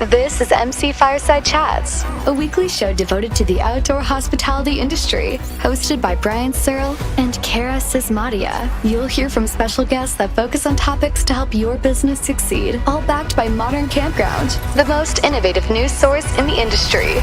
This is MC Fireside Chats, a weekly show devoted to the outdoor hospitality industry, hosted by Brian Searl and Cara Csizmadia. You'll hear from special guests that focus on topics to help your business succeed, all backed by Modern Campground, the most innovative news source in the industry.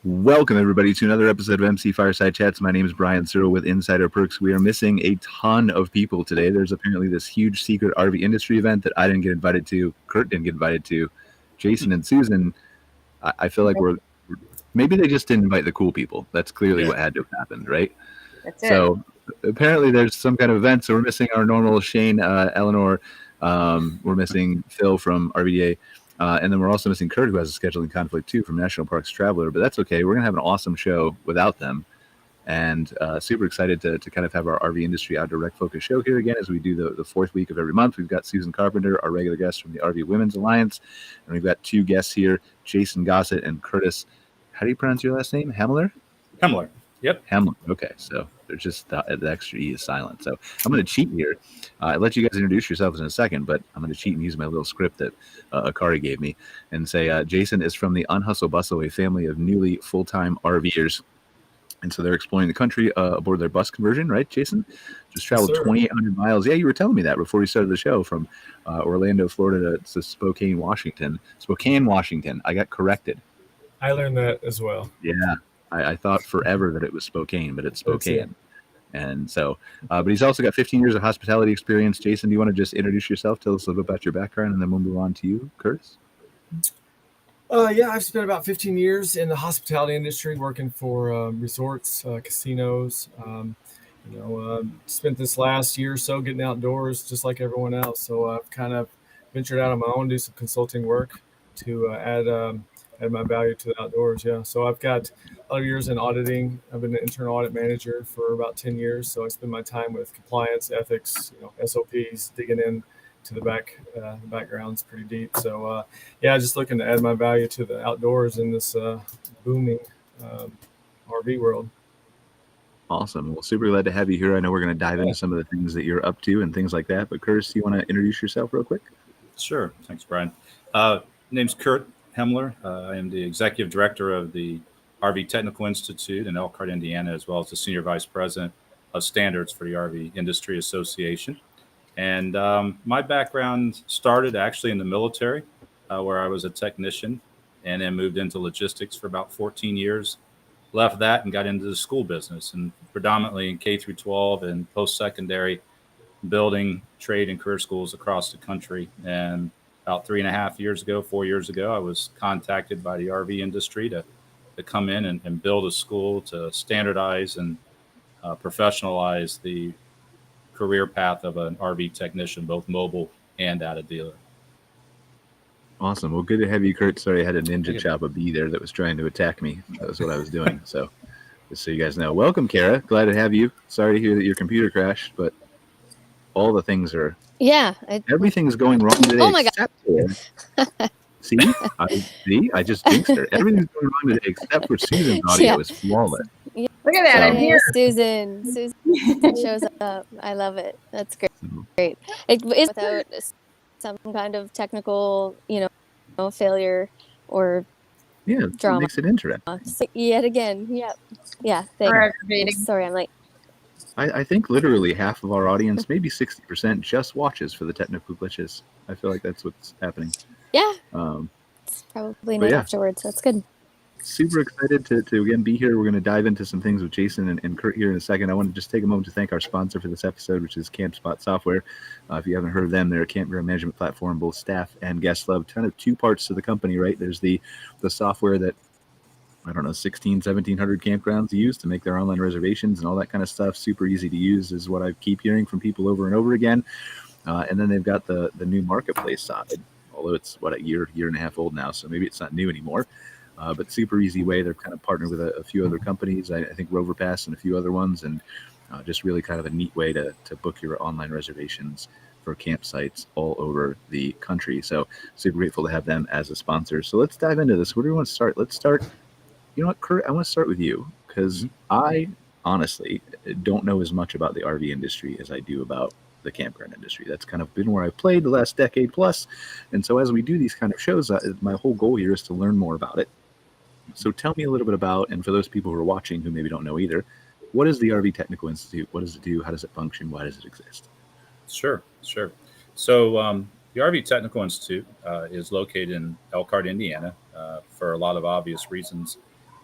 Welcome, everybody, to another episode of MC Fireside Chats. My name is Brian Searl with Insider Perks. We are missing a ton of people today. There's apparently this huge secret RV industry event that I didn't get invited to. Kurt didn't get invited to. Jason and Susan, I feel like maybe they just didn't invite the cool people. That's clearly what had to have happened, right? That's it. So apparently there's some kind of event. So we're missing our normal Shane, Eleanore. We're missing Phil from RVDA. And then we're also missing Kurt, who has a scheduling conflict, too, from National Parks Traveler. But that's okay. We're going to have an awesome show without them. And super excited to kind of have our RV industry outdoor rec focus show here again as we do the fourth week of every month. We've got Susan Carpenter, our regular guest from the RV Women's Alliance. And we've got two guests here, Jason Gossett and Curtis. How do you pronounce your last name? Hemmeler? Hemmeler. Yep. Hemmeler. Okay. So there's just the extra E is silent. So I'm going to cheat here. I'll let you guys introduce yourselves in a second, but I'm going to cheat and use my little script that Cara gave me and say Jason is from the Unhustle, Bustle, a family of newly full-time RVers. And so they're exploring the country aboard their bus conversion, right, Jason? Just traveled 2,800 miles. Yeah, you were telling me that before we started the show, from Orlando, Florida to Spokane, Washington. Spokane, Washington. I got corrected. I learned that as well. Yeah. I thought forever that it was Spokane, but it's Spokane. And so, but he's also got 15 years of hospitality experience. Jason, do you want to just introduce yourself? Tell us a little bit about your background, and then we'll move on to you, Curtis. Yeah, I've spent about 15 years in the hospitality industry, working for resorts, casinos. Spent this last year or so getting outdoors, just like everyone else. So I've kind of ventured out on my own, do some consulting work to add my value to the outdoors. Yeah. So I've got a lot of years in auditing. I've been an internal audit manager for about 10 years. So I spend my time with compliance, ethics, SOPs, digging in to the background's pretty deep. So just looking to add my value to the outdoors in this booming RV world. Awesome. Well, super glad to have you here. I know we're going to dive into some of the things that you're up to and things like that. But Curtis, do you want to introduce yourself real quick? Sure. Thanks, Brian. Name's Curtis Hemmeler. I am the executive director of the RV Technical Institute in Elkhart, Indiana, as well as the senior vice president of standards for the RV Industry Association. And my background started actually in the military, where I was a technician, and then moved into logistics for about 14 years. Left that and got into the school business, and predominantly in K through 12 and post-secondary, building trade and career schools across the country. And about 4 years ago, I was contacted by the RV industry to come in and build a school to standardize and professionalize the career path of an RV technician, both mobile and at a dealer. Awesome. Well, good to have you, Kurt. Sorry, I had a ninja chop a bee there that was trying to attack me. That was what I was doing. So just so you guys know. Welcome, Cara. Glad to have you. Sorry to hear that your computer crashed, but all the things are... Yeah. Everything's going wrong today. Oh, my God. See? I just jinxed her. Everything's going wrong today except for Susan's audio is flawless. Yeah. Look at that. I'm here. Susan shows up. I love it. That's great. It is without some kind of technical, failure or drama. It makes it interesting. Yet again. Yep. Yeah. Sorry, I'm late. I think literally half of our audience, maybe 60%, just watches for the technical glitches. I feel like that's what's happening. Yeah. It's probably not afterwards. That's good. Super excited to again be here. We're going to dive into some things with Jason and Kurt here in a second. I want to just take a moment to thank our sponsor for this episode, which is CampSpot Software. If you haven't heard of them, they're a campground management platform. Both staff and guests love. Kind of two parts to the company, right? There's the software that, 1,700 campgrounds use to make their online reservations and all that kind of stuff. Super easy to use is what I keep hearing from people over and over again. And then they've got the new marketplace side, although it's a year and a half old now, so maybe it's not new anymore. but super easy way. They're kind of partnered with a few other companies. I think Rover Pass and a few other ones, and just really kind of a neat way to book your online reservations for campsites all over the country. So super grateful to have them as a sponsor. So let's dive into this. Where do we want to start? Let's start, you know what, Kurt, I want to start with you, because I honestly don't know as much about the RV industry as I do about the campground industry. That's kind of been where I've played the last decade plus. And so as we do these kind of shows, my whole goal here is to learn more about it. So tell me a little bit about, and for those people who are watching who maybe don't know either, what is the RV Technical Institute? What does it do? How does it function? Why does it exist? Sure. So the RV Technical Institute is located in Elkhart, Indiana, for a lot of obvious reasons,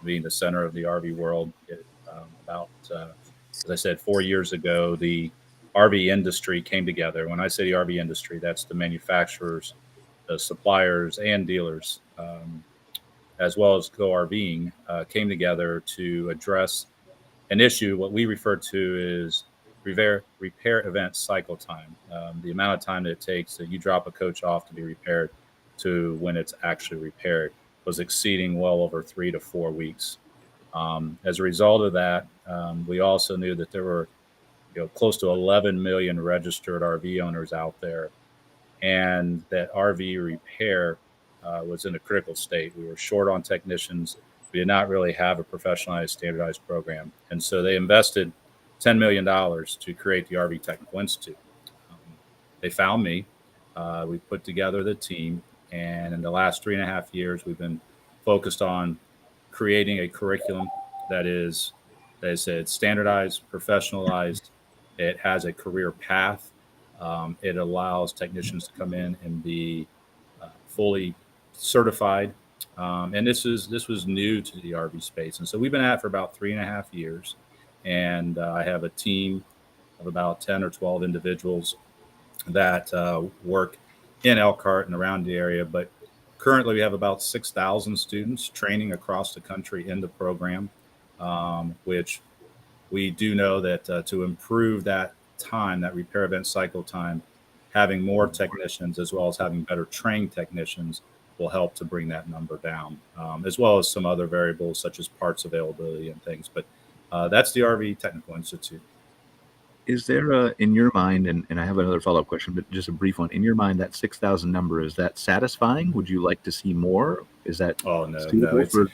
being the center of the RV world. As I said, 4 years ago, the RV industry came together. When I say the RV industry, that's the manufacturers, the suppliers, and dealers, as well as Go RVing, came together to address an issue, what we refer to as repair event cycle time. The amount of time that it takes that you drop a coach off to be repaired to when it's actually repaired was exceeding well over 3 to 4 weeks. As a result of that, we also knew that there were close to 11 million registered RV owners out there, and that RV repair was in a critical state. We were short on technicians. We did not really have a professionalized, standardized program. And so they invested $10 million to create the RV Technical Institute. They found me. We put together the team. And in the last 3.5 years, we've been focused on creating a curriculum that is, as I said, standardized, professionalized. It has a career path. It allows technicians to come in and be fully certified. And this was new to the RV space. And so we've been at it for about 3.5 years. And I have a team of about 10 or 12 individuals that work in Elkhart and around the area. But currently we have about 6,000 students training across the country in the program, which we do know that to improve that time, that repair event cycle time, having more technicians as well as having better trained technicians will help to bring that number down, as well as some other variables such as parts availability and things. But that's the RV Technical Institute. Is there in your mind, and I have another follow-up question, but just a brief one, in your mind, that 6,000 number, is that satisfying? Would you like to see more? Is that no,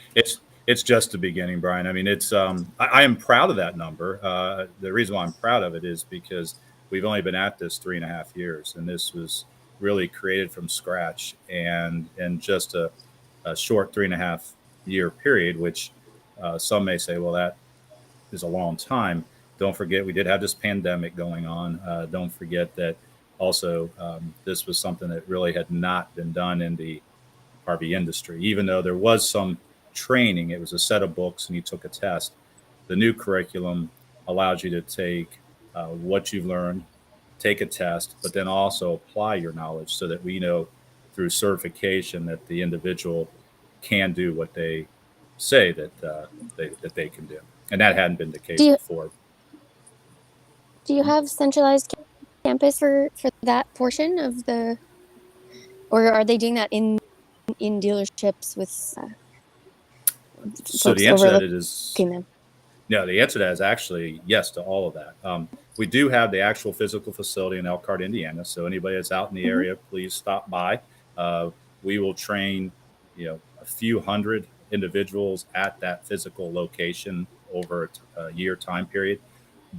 it's just the beginning, Brian. I mean, it's I am proud of that number. The reason why I'm proud of it is because we've only been at this 3.5 years, and this was really created from scratch, and in just a short 3.5 year period, which some may say, well, that is a long time. Don't forget, we did have this pandemic going on. Don't forget that also this was something that really had not been done in the RV industry. Even though there was some training, it was a set of books and you took a test. The new curriculum allows you to take what you've learned, take a test, but then also apply your knowledge so that we know through certification that the individual can do what they say that they can do. And that hadn't been the case before. Do you have centralized campus for that portion of the, or are they doing that in dealerships with so the answer to that is them? No, the answer to that is actually yes to all of that. We do have the actual physical facility in Elkhart, Indiana. So anybody that's out in the area, please stop by. We will train, a few hundred individuals at that physical location over a year time period.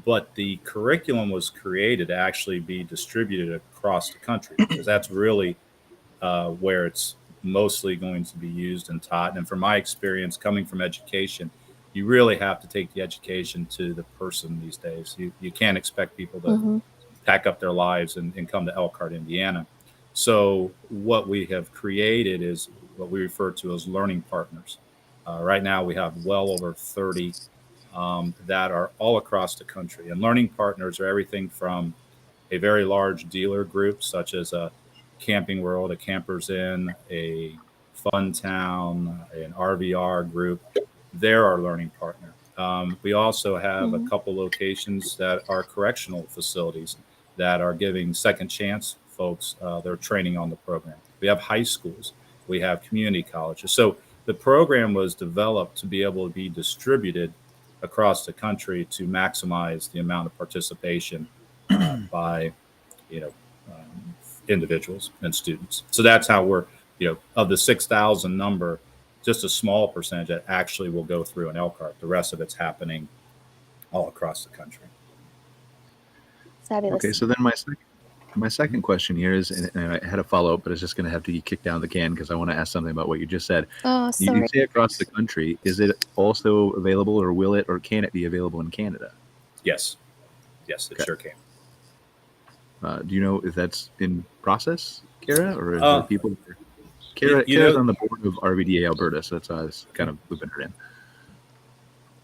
But the curriculum was created to actually be distributed across the country, because that's really where it's mostly going to be used and taught. And from my experience coming from education, you really have to take the education to the person these days. You can't expect people to pack up their lives and come to Elkhart, Indiana. So what we have created is what we refer to as learning partners. Right now we have well over 30 that are all across the country. And learning partners are everything from a very large dealer group, such as a Camping World, a Campers Inn, a Fun Town, an RVR group. They're our learning partner. We also have a couple locations that are correctional facilities that are giving second chance folks their training on the program. We have high schools. We have community colleges. So the program was developed to be able to be distributed across the country to maximize the amount of participation by, individuals and students. So that's how we're, of the 6,000 number, just a small percentage that actually will go through an LCART. The rest of it's happening all across the country. Fabulous. Okay, so then my second question here is, and I had a follow-up, but it's just going to have to kick down the can because I want to ask something about what you just said. Oh, sorry. You say across the country. Is it also available, or will it, or can it be available in Canada? Yes, it sure can. Do you know if that's in process, Cara, or is there people? Cara's on the board of RVDA Alberta, so that's how I was kind of looping her in.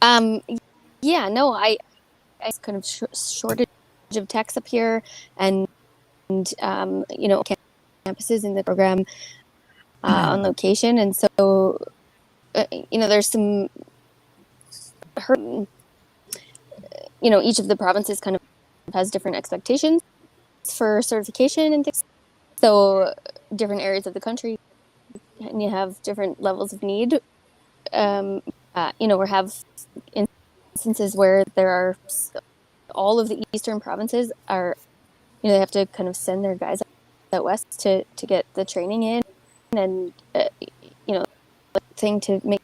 I kind of shortage of techs up here, and campuses in the program on location, and so there's some each of the provinces kind of has different expectations for certification and things, so different areas of the country, and you have different levels of need. We have instances where there are all of the eastern provinces are, they have to kind of send their guys out west to get the training in, and thing to make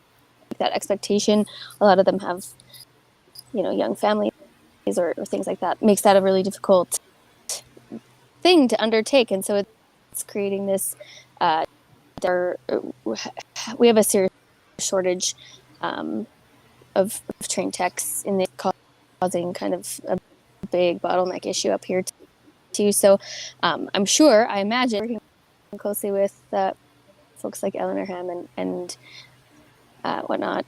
that expectation. A lot of them have, young families or things like that. Makes that a really difficult thing to undertake, and so it's creating this. We have a serious shortage of trained techs in the causing kind of a big bottleneck issue up here too. So I imagine working closely with folks like Eleanore, Hamm and whatnot,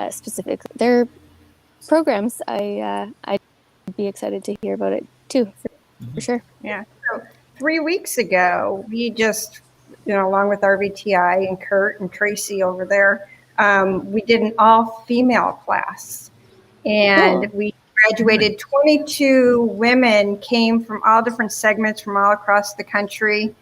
specific their programs. I'd be excited to hear about it too, for sure. Yeah. So 3 weeks ago, we just, along with RVTI and Kurt and Tracy over there, we did an all-female class, and we graduated 22 women, came from all different segments from all across the country.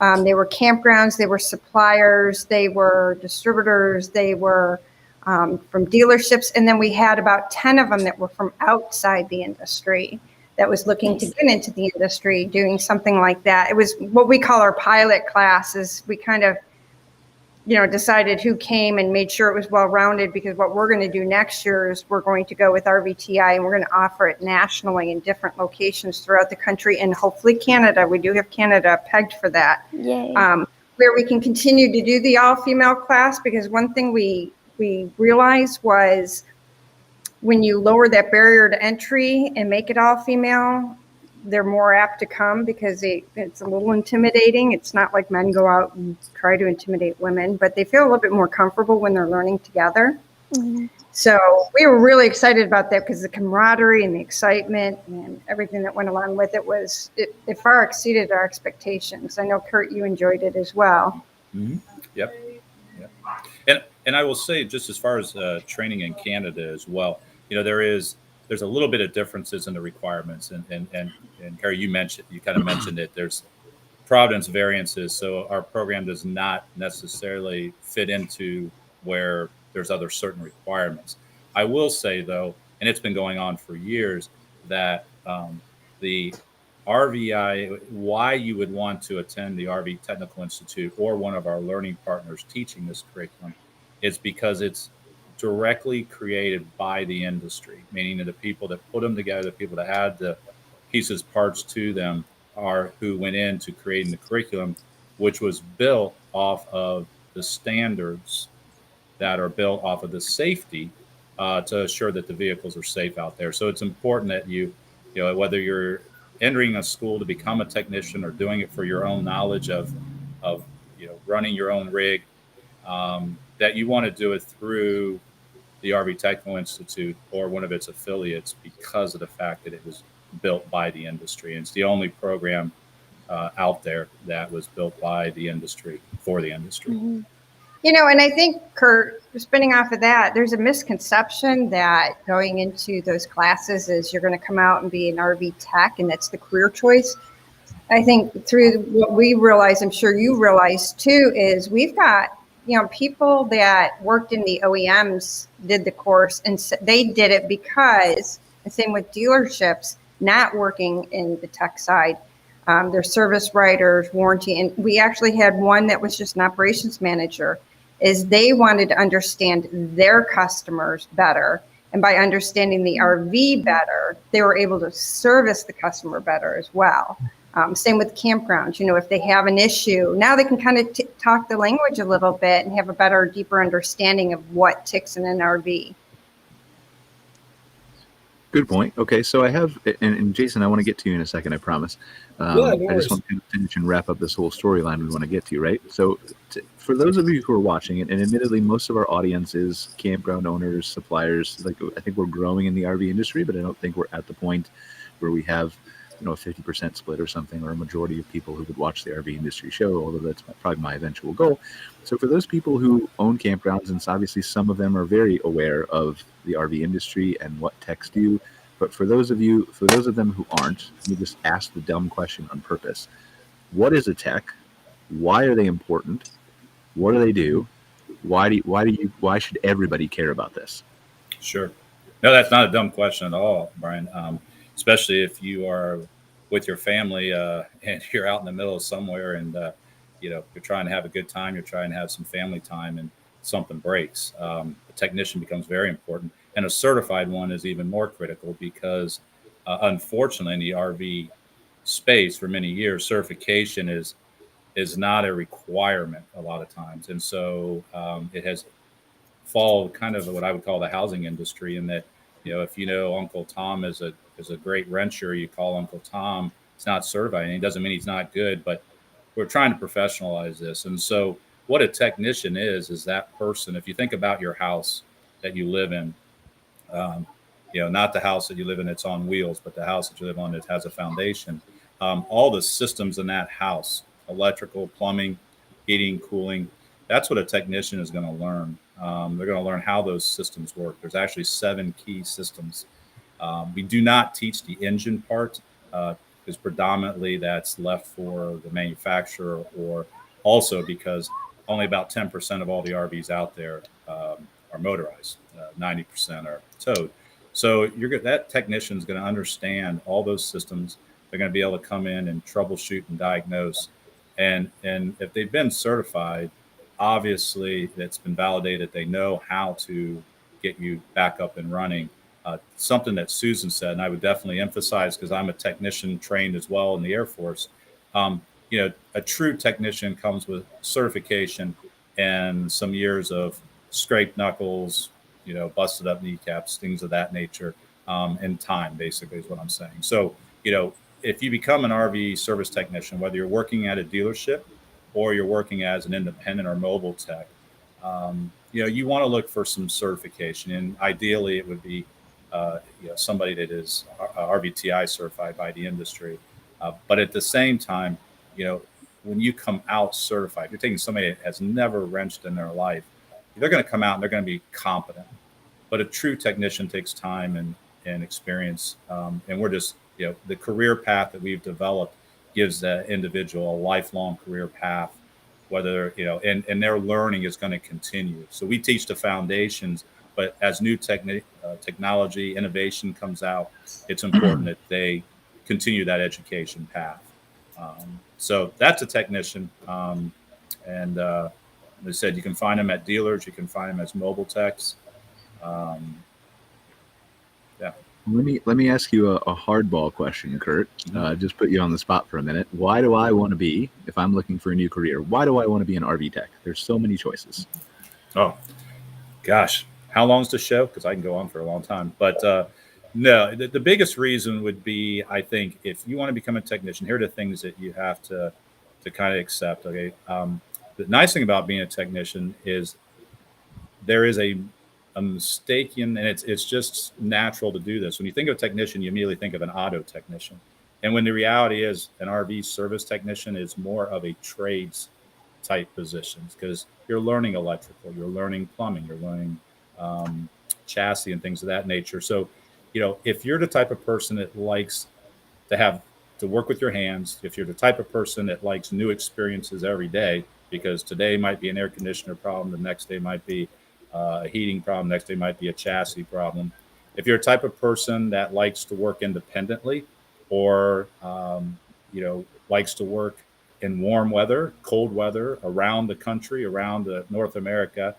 They were campgrounds, they were suppliers, they were distributors, they were from dealerships, and then we had about 10 of them that were from outside the industry that was looking to get into the industry doing something like that. It was what we call our pilot classes. We kind of, decided who came and made sure it was well-rounded, because what we're going to do next year is we're going to go with RVTI and we're going to offer it nationally in different locations throughout the country, and hopefully Canada. We do have Canada pegged for that. Yay. Where we can continue to do the all-female class, because one thing we realized was when you lower that barrier to entry and make it all female, they're more apt to come, because it's a little intimidating. It's not like men go out and try to intimidate women, but they feel a little bit more comfortable when they're learning together. Mm-hmm. So we were really excited about that, because the camaraderie and the excitement and everything that went along with it it far exceeded our expectations. I know, Kurt, you enjoyed it as well. Mm-hmm. Yep. And I will say, just as far as training in Canada as well, there's a little bit of differences in the requirements, and Cara, you kind of mentioned it. There's province variances, so our program does not necessarily fit into where there's other certain requirements. I will say, though, and it's been going on for years, that the RVI, why you would want to attend the RV Technical Institute or one of our learning partners teaching this curriculum is because it's directly created by the industry, meaning that the people that put them together, the people that had the pieces, parts to them, are who went into creating the curriculum, which was built off of the standards that are built off of the safety to assure that the vehicles are safe out there. So it's important that you whether you're entering a school to become a technician or doing it for your own knowledge of running your own rig, that you want to do it through the RV Technical Institute or one of its affiliates, because of the fact that it was built by the industry. And it's the only program out there that was built by the industry for the industry. Mm-hmm. And I think, Kurt, spinning off of that, there's a misconception that going into those classes is you're going to come out and be an RV tech, and that's the career choice. I think through what we realize, I'm sure you realize too, is we've got people that worked in the OEMs did the course, and they did it because, and same with dealerships, not working in the tech side. Their service writers, warranty, and we actually had one that was just an operations manager, is they wanted to understand their customers better. And by understanding the RV better, they were able to service the customer better as well. Same with campgrounds. If they have an issue, now they can kind of talk the language a little bit and have a better, deeper understanding of what ticks in an RV. Good point. Okay, so I have, and Jason, I want to get to you in a second, I promise. I just want to finish and wrap up this whole storyline we want to get to, right? So for those of you who are watching it, and admittedly, most of our audience is campground owners, suppliers. Like, I think we're growing in the RV industry, but I don't think we're at the point where we have, a 50% split or something, or a majority of people who would watch the RV industry show, although that's probably my eventual goal. So for those people who own campgrounds, and obviously some of them are very aware of the RV industry and what techs do, but for those of them who aren't, let me just ask the dumb question on purpose. What is a tech? Why are they important? What do they do? Why should everybody care about this? Sure. No, that's not a dumb question at all, Brian. Especially if you are with your family and you're out in the middle of somewhere, and you're trying to have a good time, you're trying to have some family time, and something breaks. A technician becomes very important, and a certified one is even more critical because, unfortunately, in the RV space for many years, certification is not a requirement a lot of times, and so it has followed kind of what I would call the housing industry, in that if Uncle Tom is a great renter, you call Uncle Tom. It's not certified, and it doesn't mean he's not good, but we're trying to professionalize this. And so what a technician is that person. If you think about your house that you live in, not the house that you live in that's on wheels, but the house that you live on that has a foundation, all the systems in that house, electrical, plumbing, heating, cooling, that's what a technician is going to learn. They're going to learn how those systems work. There's actually 7 key systems. We do not teach the engine part because predominantly that's left for the manufacturer, or also because only about 10% of all the RVs out there are motorized. 90% are towed. So that technician is going to understand all those systems. They're going to be able to come in and troubleshoot and diagnose. And if they've been certified, obviously it's been validated. They know how to get you back up and running. Something that Susan said, and I would definitely emphasize because I'm a technician trained as well in the Air Force. A true technician comes with certification and some years of scraped knuckles, busted up kneecaps, things of that nature, and time, basically, is what I'm saying. So, if you become an RV service technician, whether you're working at a dealership or you're working as an independent or mobile tech, you want to look for some certification, and ideally it would be somebody that is RVTI certified by the industry. But at the same time, when you come out certified, you're taking somebody that has never wrenched in their life. They're going to come out and they're going to be competent. But a true technician takes time and experience, and we're just the career path that we've developed gives that individual a lifelong career path, whether and their learning is going to continue. So we teach the foundations, but as new technology innovation comes out, it's important that they continue that education path. So that's a technician, and as I said, you can find them at dealers, you can find them as mobile techs. Yeah. Let me ask you a hardball question, Kurt. Just put you on the spot for a minute. Why do I want to be, if I'm looking for a new career, why do I want to be an RV tech? There's so many choices. Oh, gosh. How long's the show? Because I can go on for a long time. But no, the biggest reason would be, I think, if you want to become a technician, here are the things that you have to kind of accept. Okay. The nice thing about being a technician is there is a mistaken, and it's just natural to do this. When you think of a technician, you immediately think of an auto technician. And when the reality is an RV service technician is more of a trades type positions, because you're learning electrical, you're learning plumbing, you're learning chassis and things of that nature. So, if you're the type of person that likes to work with your hands, if you're the type of person that likes new experiences every day, because today might be an air conditioner problem, the next day might be a heating problem, next day might be a chassis problem. If you're a type of person that likes to work independently, or likes to work in warm weather, cold weather, around the country, around North America,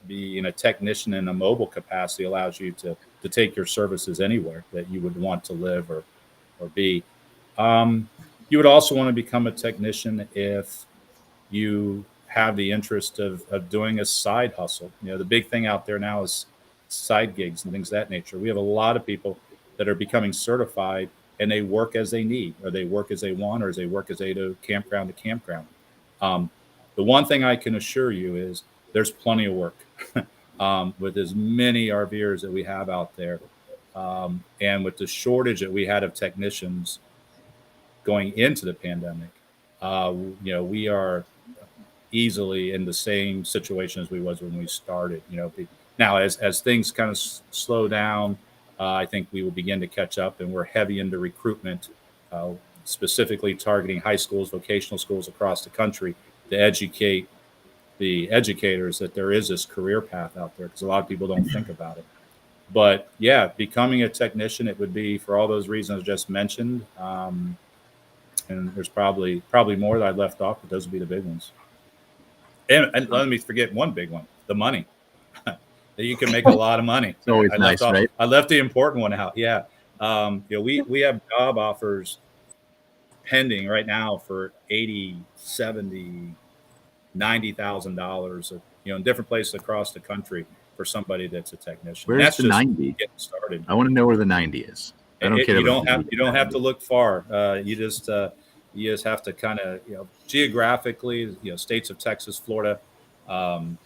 being a technician in a mobile capacity allows you to take your services anywhere that you would want to live or be. You would also want to become a technician if you have the interest of doing a side hustle. The big thing out there now is side gigs and things of that nature. We have a lot of people that are becoming certified, and they work as they need, or they work as they want, or as they work as they do campground to campground. The one thing I can assure you is there's plenty of work with as many RVers that we have out there. And with the shortage that we had of technicians going into the pandemic, we are easily in the same situation as we was when we started. Now as things kind of slow down, I think we will begin to catch up, and we're heavy into recruitment, specifically targeting high schools, vocational schools across the country to educate the educators that there is this career path out there, because a lot of people don't think about it. But yeah, becoming a technician, it would be for all those reasons I just mentioned. And there's probably more that I left off, but those would be the big ones. And let me forget one big one: the money. That you can make a lot of money. It's always nice, right? I left the important one out. Yeah, we have job offers pending right now for $80,000, $70,000, $90,000, in different places across the country for somebody that's a technician. Where's that's the just 90? Getting started. I want to know where the 90 is. I don't care. You don't have to look far. You just have to kind of, geographically, states of Texas, Florida,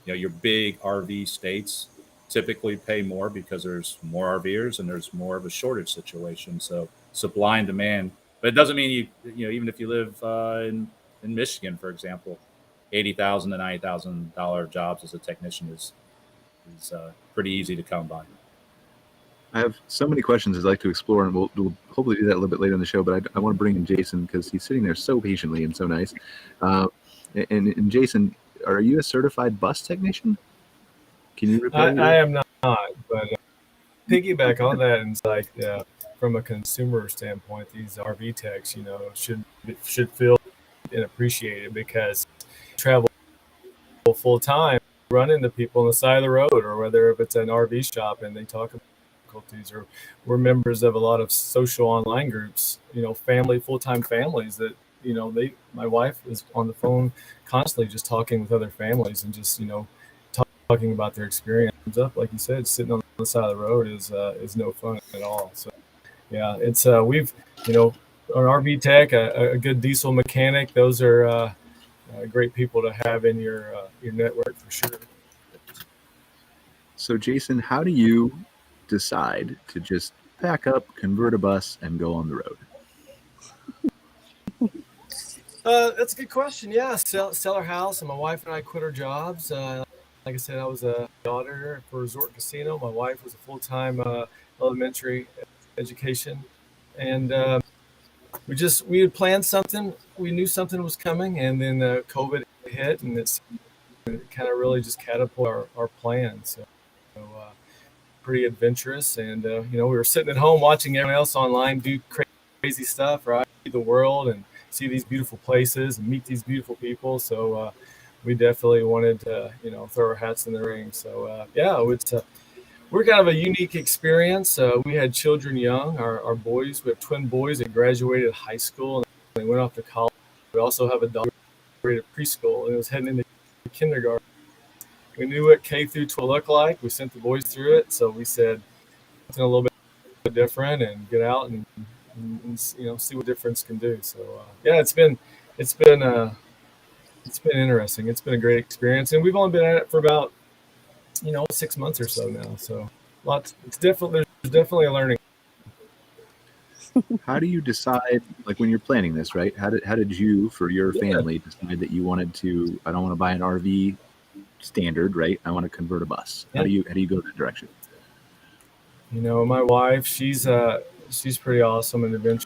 your big RV states typically pay more because there's more RVers and there's more of a shortage situation. So supply and demand, but it doesn't mean even if you live in Michigan, for example, $80,000 to $90,000 jobs as a technician is pretty easy to come by. I have so many questions I'd like to explore, and we'll hopefully do that a little bit later in the show. But I want to bring in Jason, because he's sitting there so patiently and so nice. And Jason, are you a certified bus technician? Can you repair? I am not, but piggyback on that, and it's like from a consumer standpoint, these RV techs, should feel and appreciated, because travel full time, run into people on the side of the road, or whether if it's an RV shop and they talk about difficulties, or we're members of a lot of social online groups, full-time families that, my wife is on the phone constantly just talking with other families and just, talking about their experience. Up, like you said, sitting on the side of the road is no fun at all. So yeah, it's we've, an RV tech, a good diesel mechanic, those are great people to have in your network for sure. So Jason, how do you decide to just pack up, convert a bus, and go on the road? That's a good question. Yeah, sell our house, and my wife and I quit our jobs. Like I said, I was a auditor for Resort Casino. My wife was a full-time elementary education, and we had planned something. We knew something was coming, and then COVID hit, and it kind of really just catapulted our plans. So pretty adventurous, and we were sitting at home watching everyone else online do crazy stuff, right? See the world and see these beautiful places and meet these beautiful people. So we definitely wanted to, throw our hats in the ring. So we're kind of a unique experience. We had children young. Our boys, we have twin boys that graduated high school and they went off to college. We also have a daughter that graduated preschool and it was heading into kindergarten. We knew what K through 12 looked like. We sent the boys through it. So we said something a little bit different and get out and see what difference can do. So it's been interesting. It's been a great experience, and we've only been at it for about 6 months or so now. So it's different. There's definitely a learning. How do you decide, like when you're planning this, right? How did you, for your family, decide that you wanted to? I don't want to buy an RV standard, right? I want to convert a bus. How do you go that direction? My wife, she's pretty awesome and adventurous.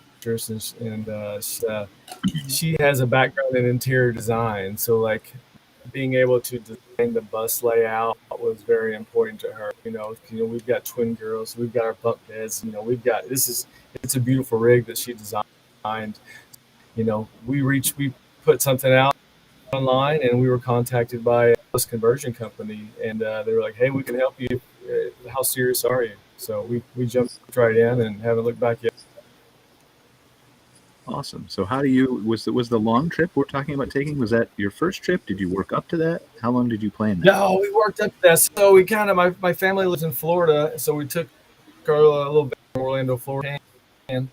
she has a background in interior design. So like being able to design the bus layout was very important to her. We've got twin girls, we've got our bunk beds, it's a beautiful rig that she designed. We put something out online and we were contacted by a bus conversion company, and they were like, hey, we can help you. How serious are you? So we jumped right in and haven't looked back yet. Awesome. So was the long trip we're talking about taking, was that your first trip? Did you work up to that? How long did you plan that? No, we worked up to that. So we kind of, my family lives in Florida, so we took a little bit from Orlando, Florida, and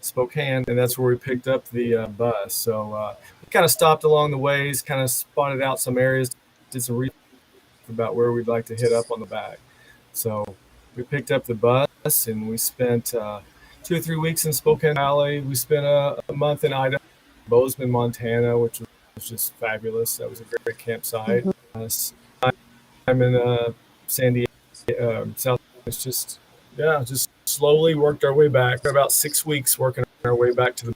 Spokane, and that's where we picked up the bus. So we kind of stopped along the ways, kind of spotted out some areas, did some research about where we'd like to hit up on the back. So we picked up the bus and we spent 2 or 3 weeks in Spokane Valley. We spent a month in Idaho, Bozeman, Montana, which was just fabulous. That was a great campsite. I'm in San Diego, South. It's just slowly worked our way back. About 6 weeks working our way back to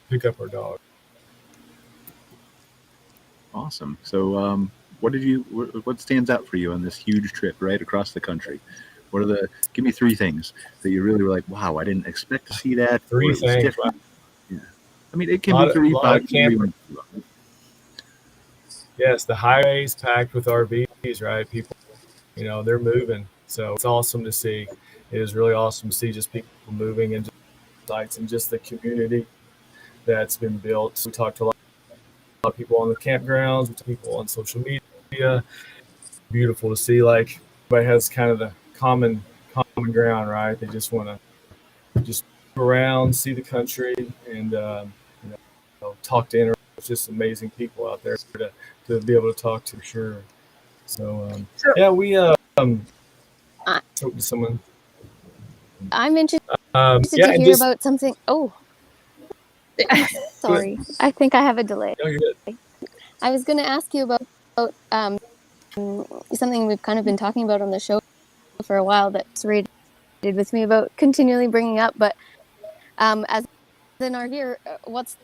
pick up our dog. Awesome. So what stands out for you on this huge trip right across the country? Give me 3 things that you really were like, wow, I didn't expect to see that. 3 things. Yeah. I mean, it can be 3, 5, campers. Yes, the highways packed with RVs, right? People, they're moving. So it's awesome to see. It is really awesome to see just people moving and sites and just the community that's been built. So we talked to a lot of people on the campgrounds, we talked to people on social media. Beautiful to see, like everybody has kind of the common ground, right? They just want to just go around, see the country, and talk to interested, just amazing people out there to be able to talk to, sure. So we talked to someone. I'm interested to hear about something. Oh, sorry. I think I have a delay. No, you're good. I was going to ask you about something we've kind of been talking about on the show for a while that's rated with me about continually bringing up. But as an RVer, what's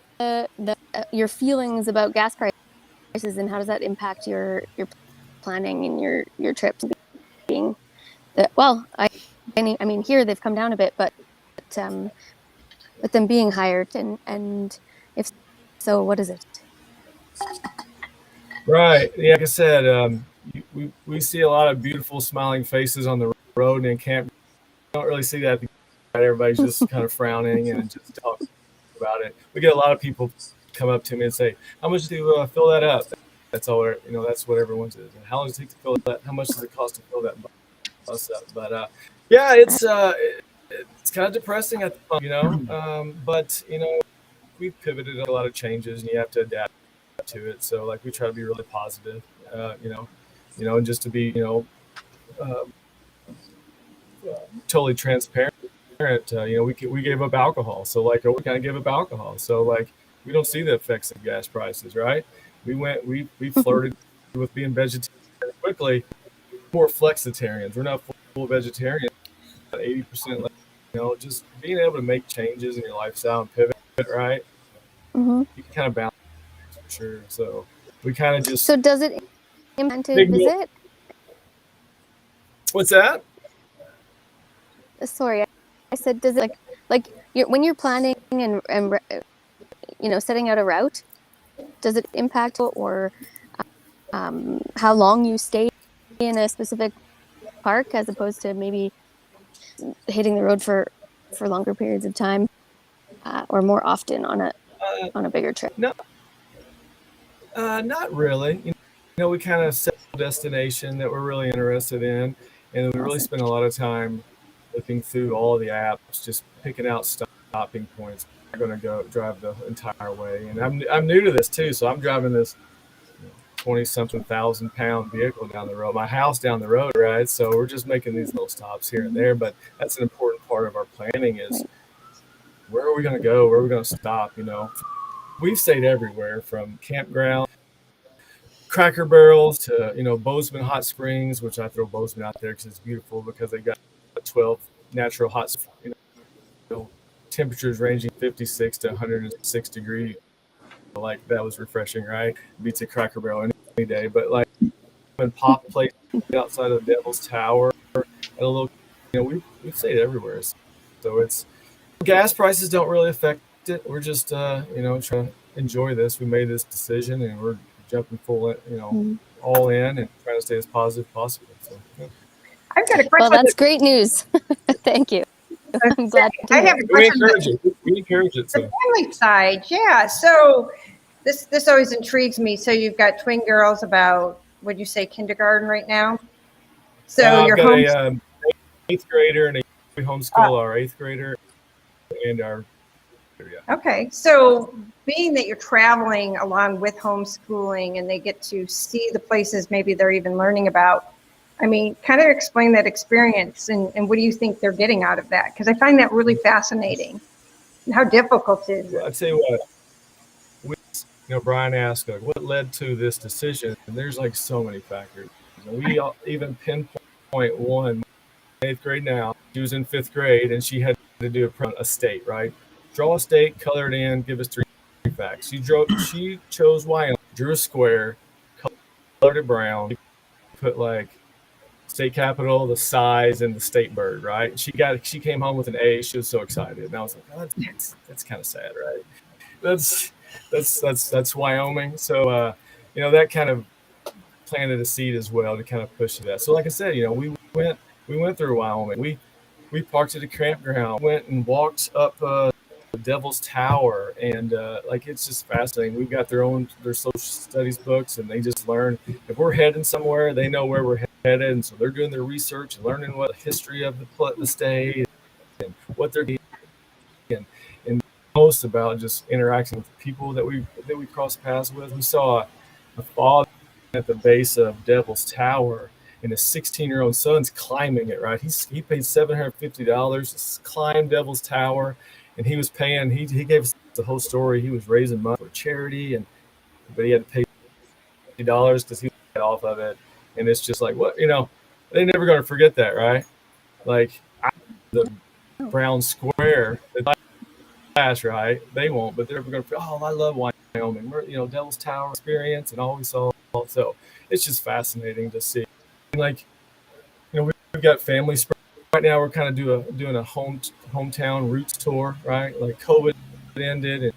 your feelings about gas prices, and how does that impact your planning and your trips? Being that, I mean, here they've come down a bit, but with them being higher, and if so, what is it? Right. Yeah, like I said, we see a lot of beautiful smiling faces on the road, and in camp, we don't really see that. Everybody's just kind of frowning and just talking about it. We get a lot of people come up to me and say, "How much to fill that up?" That's all. That's what everyone says. And how long does it take to fill that? How much does it cost to fill that bus up? But yeah, it's kind of depressing at the moment, but we've pivoted a lot of changes, and you have to adapt to it. So like we try to be really positive, and just to be totally transparent. We gave up alcohol, so like we kind of gave up alcohol. So like we don't see the effects of gas prices, right? We flirted with being vegetarian quickly. More flexitarians. We're not full vegetarians. 80%. Just being able to make changes in your lifestyle and pivot, right? Mm-hmm. You can kind of balance, for sure. So we kind of just. So does it impact a visit? What's that? Sorry, I said, does it like when you're planning and setting out a route, does it impact or how long you stay in a specific park as opposed to maybe hitting the road for longer periods of time or more often on a bigger trip? No, not really. We kind of set a destination that we're really interested in, and we really spend a lot of time looking through all the apps, just picking out stopping points. I'm going to go drive the entire way, and I'm new to this too, so I'm driving this 20-something thousand pound vehicle down the road, my house down the road, right? So we're just making these little stops here and there, but that's an important part of our planning is where are we going to go? Where are we going to stop? We've stayed everywhere from campground, Cracker Barrels to, Bozeman Hot Springs, which I throw Bozeman out there because it's beautiful because they got 12 natural hot, temperatures ranging 56 to 106 degrees. Like that was refreshing, right? Beats a Cracker Barrel any day. But like when Pop played outside of the Devil's Tower, at a little, we've stayed everywhere. So it's gas prices don't really affect it. We're just trying to enjoy this. We made this decision and we're jumping full, all in and trying to stay as positive as possible. So, yeah. I've got a question. Well, that's great news. Thank you. I'm glad to I hear. have a question. We encourage it. So. The family side, yeah. So this always intrigues me. So you've got twin girls about, would you say kindergarten right now? So I've you're got home. a 8th grader and we homeschool our 8th grader and our. Yeah. Okay, so being that you're traveling along with homeschooling and they get to see the places maybe they're even learning about, I mean, kind of explain that experience and what do you think they're getting out of that? Because I find that really fascinating. And how difficult is it? I'd say what, Brian asked, like, what led to this decision? And there's like so many factors. We even pinpoint one, 8th grade now, she was in 5th grade and she had to do a state, right? Draw a state, color it in, give us 3 facts. She chose Wyoming, drew a square, colored it brown, put like state capital, the size, and the state bird, right? She came home with an A. She was so excited. And I was like, oh, that's kind of sad, right? That's Wyoming. So that kind of planted a seed as well to kind of push to that. So like I said, we went through Wyoming. We parked at a campground, went and walked up the Devil's Tower, and it's just fascinating. We've got their social studies books, and they just learn. If we're heading somewhere, they know where we're headed, and so they're doing their research and learning what the history of the state and what they're doing, and most about just interacting with people that we cross paths with. We saw a father at the base of Devil's Tower, and his 16-year-old son's climbing it. Right, he paid $750 to climb Devil's Tower. And he was paying. He gave us the whole story. He was raising money for charity, but he had to pay $50 because he got off of it. And it's just like, what, they're never going to forget that, right? Like the brown square, the class, right? They won't, but they're going to. Oh, I love Wyoming. Devil's Tower experience and all we saw. So it's just fascinating to see. Like, we've got family spread. Right now, we're kind of doing a hometown roots tour, right? Like COVID ended, and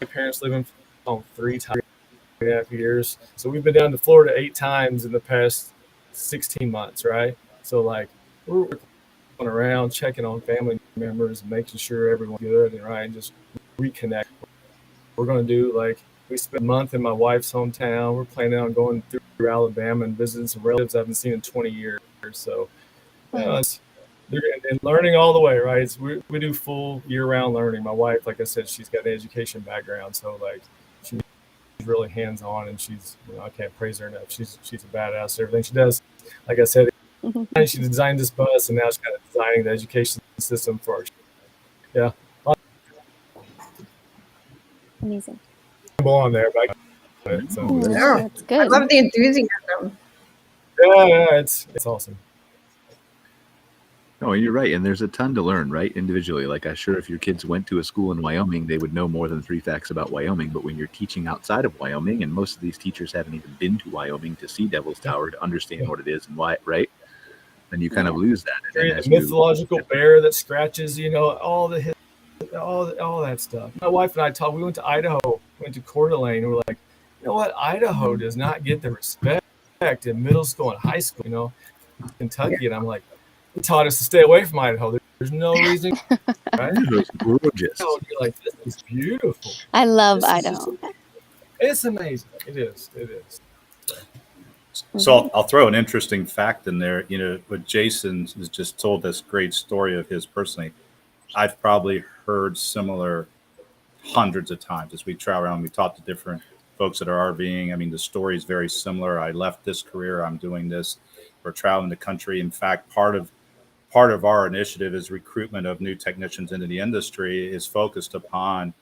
my parents live in 3.5 years. So we've been down to Florida 8 times in the past 16 months, right? So like we're going around checking on family members and making sure everyone's good and right, and just reconnect. We're going to do we spent a month in my wife's hometown. We're planning on going through Alabama and visiting some relatives I haven't seen in 20 years. So. And learning all the way, right? We do full year-round learning. My wife, like I said, she's got an education background, so she's really hands-on, and she's I can't praise her enough. She's a badass. Everything she does, like I said, she designed this bus, and now she's kind of designing the education system for us. Yeah, amazing. On there, but that's good. I love the enthusiasm. Yeah, it's awesome. No, you're right. And there's a ton to learn, right? Individually. Like, I'm sure if your kids went to a school in Wyoming, they would know more than 3 facts about Wyoming. But when you're teaching outside of Wyoming, and most of these teachers haven't even been to Wyoming to see Devil's Tower to understand what it is and why, right? Then you kind of lose that. The mythological bear that scratches, all that stuff. My wife and I talked. We went to Idaho, went to Coeur d'Alene. We're like, you know what? Idaho does not get the respect in middle school and high school. Kentucky, and I'm like. It taught us to stay away from Idaho. There's no reason, right? It's gorgeous. You're like, this is beautiful. I love Idaho. It's amazing. It is. So I'll throw an interesting fact in there. What Jason has just told this great story of his personally, I've probably heard similar hundreds of times as we travel around. We talk to different folks that are RVing. I mean, the story is very similar. I left this career. I'm doing this. We're traveling the country. In fact, part of our initiative is recruitment of new technicians into the industry is focused upon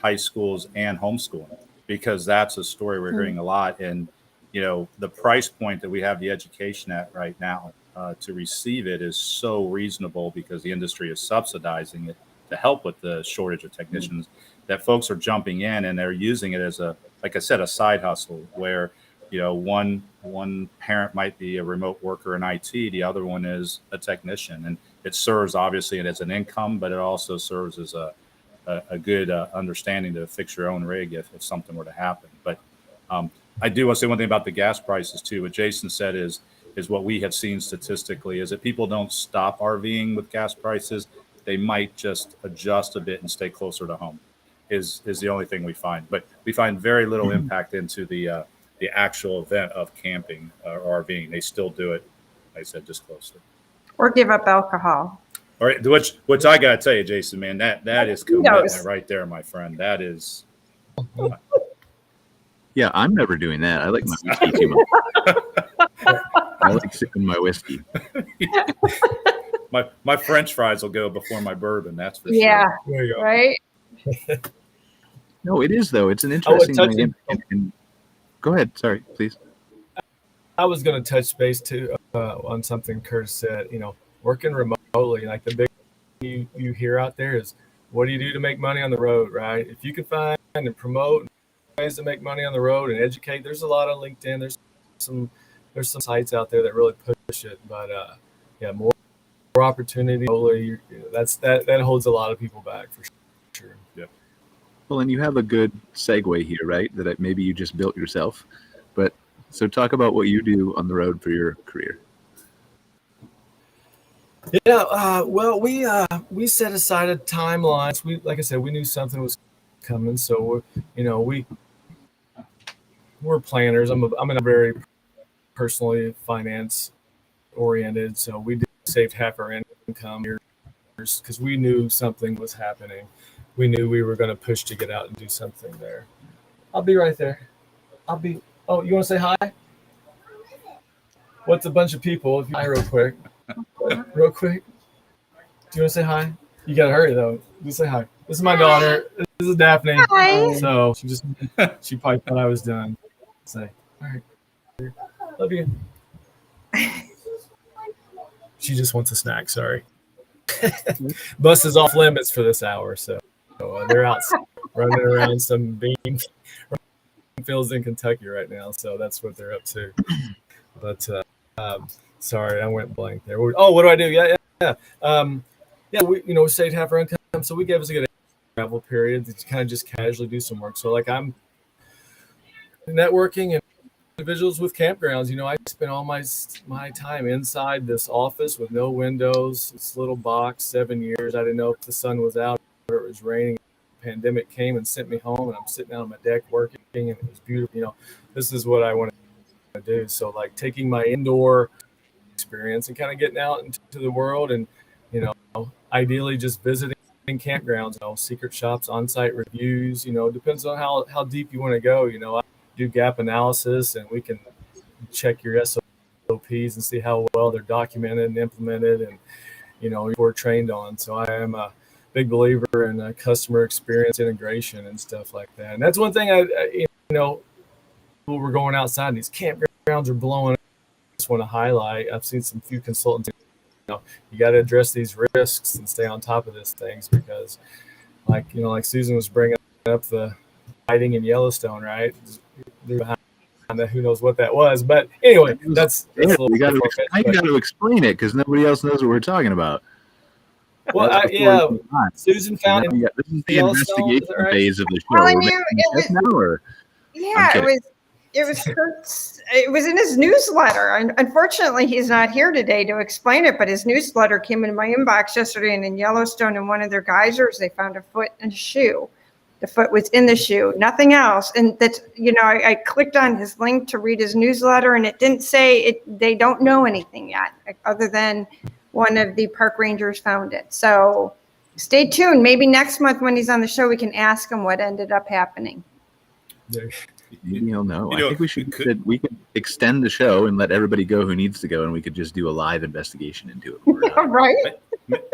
high schools and homeschooling, because that's a story we're hearing a lot. And, the price point that we have the education at right now to receive it is so reasonable because the industry is subsidizing it help with the shortage of technicians, that folks are jumping in and they're using it as like I said, a side hustle where, one parent might be a remote worker in IT, the other one is a technician, and it serves obviously as an income, but it also serves as a good understanding to fix your own rig if something were to happen. But I do want to say one thing about the gas prices too. What Jason said is what we have seen statistically is that people don't stop RVing with gas prices. They might just adjust a bit and stay closer to home is the only thing we find. But we find very little impact into the actual event of camping or RVing. They still do it, like I said, just closer. Or give up alcohol. All right, which I gotta tell you, Jason, man, that is commitment right there, my friend. That is. Yeah, I'm never doing that. I like my whiskey too much. I like sipping my whiskey. My French fries will go before my bourbon. That's for yeah, sure. There you go. Right. No, it is though. It's an interesting thing. Go ahead. Sorry, please. I was going to touch base too on something Curtis said. Working remotely, like the big thing you hear out there is, what do you do to make money on the road, right? If you can find and promote ways to make money on the road and educate, there's a lot on LinkedIn. There's some sites out there that really push it, but more opportunity. That holds a lot of people back for sure. Yeah. Well, and you have a good segue here, right? That maybe you just built yourself. But so talk about what you do on the road for your career. Yeah, well, we set aside a timeline. Like I said, we knew something was coming, so we're planners. I'm in a very personally finance oriented, so we saved half our income here because we knew something was happening. We knew we were going to push to get out and do something there. I'll be right there. Oh, you want to say hi? What's a bunch of people? Hi, real quick. Real quick. Do you want to say hi? You got to hurry, though. Just say hi. This is my daughter. This is Daphne. Hi. So she probably thought I was done. Say, all right. Love you. She just wants a snack. Sorry. Bus is off limits for this hour, so they're out running around some bean fields in Kentucky right now. So that's what they're up to. But sorry, I went blank there. What do I do? Yeah. We saved half our income, so we gave us a good travel period to kind of just casually do some work. So like I'm networking and individuals with campgrounds. I spent all my time inside this office with no windows, this little box, 7 years. I didn't know if the sun was out or it was raining. The pandemic came and sent me home, and I'm sitting out on my deck working, and it was beautiful. This is what I want to do. So like taking my indoor experience and kind of getting out into the world, and ideally just visiting campgrounds, secret shops, on-site reviews. Depends on how deep you want to go. I do gap analysis, and we can check your SOPs and see how well they're documented and implemented, and we're trained on. So I am a big believer in customer experience integration and stuff like that. And that's one thing we're going outside, and these campgrounds are blowing up. I just want to highlight. I've seen some few consultants. You got to address these risks and stay on top of these things, because like Susan was bringing up the fighting in Yellowstone, right? Behind that, who knows what that was, but anyway, that's you got to explain it because nobody else knows what we're talking about. Well, Susan found this is the investigation phase of the show. It was in his newsletter. Unfortunately, he's not here today to explain it, but his newsletter came in my inbox yesterday, and in Yellowstone, in one of their geysers, they found a foot and a shoe. The foot was in the shoe, nothing else. And that's, I clicked on his link to read his newsletter, and it didn't say it. They don't know anything yet, other than one of the park rangers found it. So stay tuned. Maybe next month when he's on the show, we can ask him what ended up happening. Maybe he'll know. I think we could extend the show and let everybody go who needs to go, and we could just do a live investigation and do it. Right?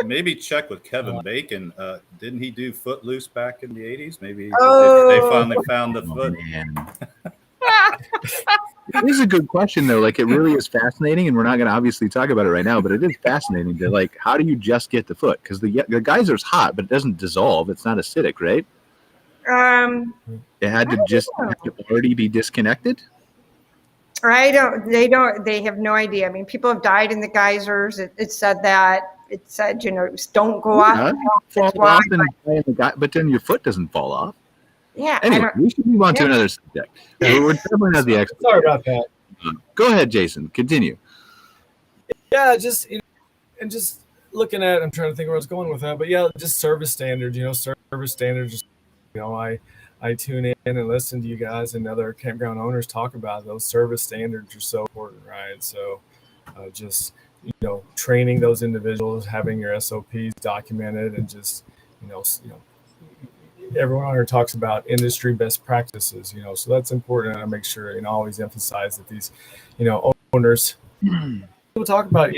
Maybe check with Kevin Bacon. Didn't he do Footloose back in the 80s? Maybe they finally found the foot. is a good question though. Like, it really is fascinating, and we're not going to obviously talk about it right now, but it is fascinating to, like, how do you just get the foot? Because the geyser's hot, but it doesn't dissolve. It's not acidic, right? It had to just already be disconnected. They have no idea. I mean, people have died in the geysers. It said, don't go off. Fall off but then your foot doesn't fall off. Yeah. Anyway, we should move on to another subject. We're definitely not the expert. Sorry about that. Go ahead, Jason. Continue. Yeah, just looking at, I'm trying to think where I was going with that, but yeah, just service standards. Service standards. I tune in and listen to you guys and other campground owners talk about those service standards are so important, right? So, training those individuals, having your SOPs documented, and everyone on here talks about industry best practices, so that's important. And I make sure, always emphasize that these, owners we'll talk about,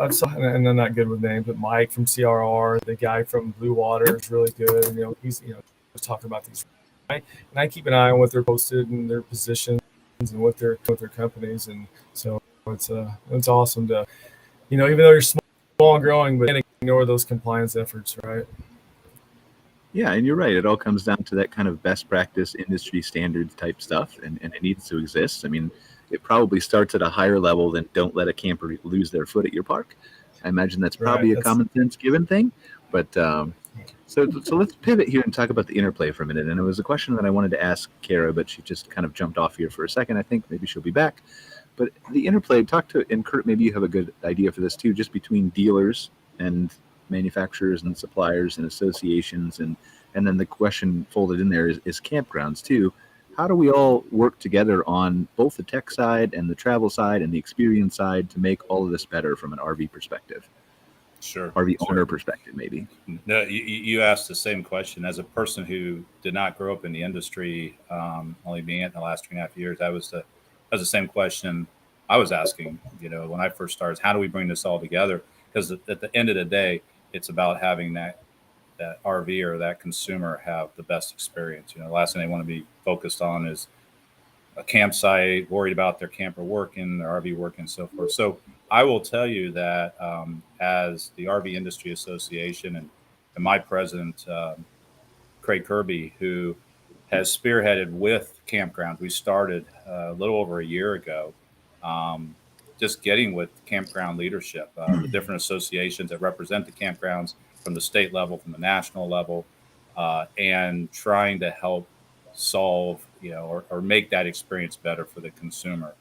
I've saw, and I'm not good with names, but Mike from CRR, the guy from Blue Water is really good. He's, talking about these, right? And I keep an eye on what they're posted and their positions and what their companies. And so it's awesome to, even though you're small and growing, but ignore those compliance efforts, right? Yeah, and you're right. It all comes down to that kind of best practice industry standards type stuff, and it needs to exist. I mean, it probably starts at a higher level than don't let a camper lose their foot at your park. I imagine that's probably a common sense given thing. But so let's pivot here and talk about the interplay for a minute. And it was a question that I wanted to ask Cara, but she just kind of jumped off here for a second. I think maybe she'll be back. But the interplay, and Kurt, maybe you have a good idea for this too, just between dealers and manufacturers and suppliers and associations, and then the question folded in there is campgrounds too. How do we all work together on both the tech side and the travel side and the experience side to make all of this better from an RV perspective? Sure. RV owner perspective, maybe. No, you asked the same question. As a person who did not grow up in the industry, only being in the last 2.5 years, that was the same question I was asking, when I first started. How do we bring this all together? Because at the end of the day, it's about having that RV or that consumer have the best experience. The last thing they want to be focused on is a campsite, worried about their camper working, their RV working, and so forth. So I will tell you that as the RV Industry Association and my president, Craig Kirby, who has spearheaded with campgrounds, we started a little over a year ago, just getting with campground leadership, the different associations that represent the campgrounds from the state level, from the national level, and trying to help solve, or make that experience better for the consumer.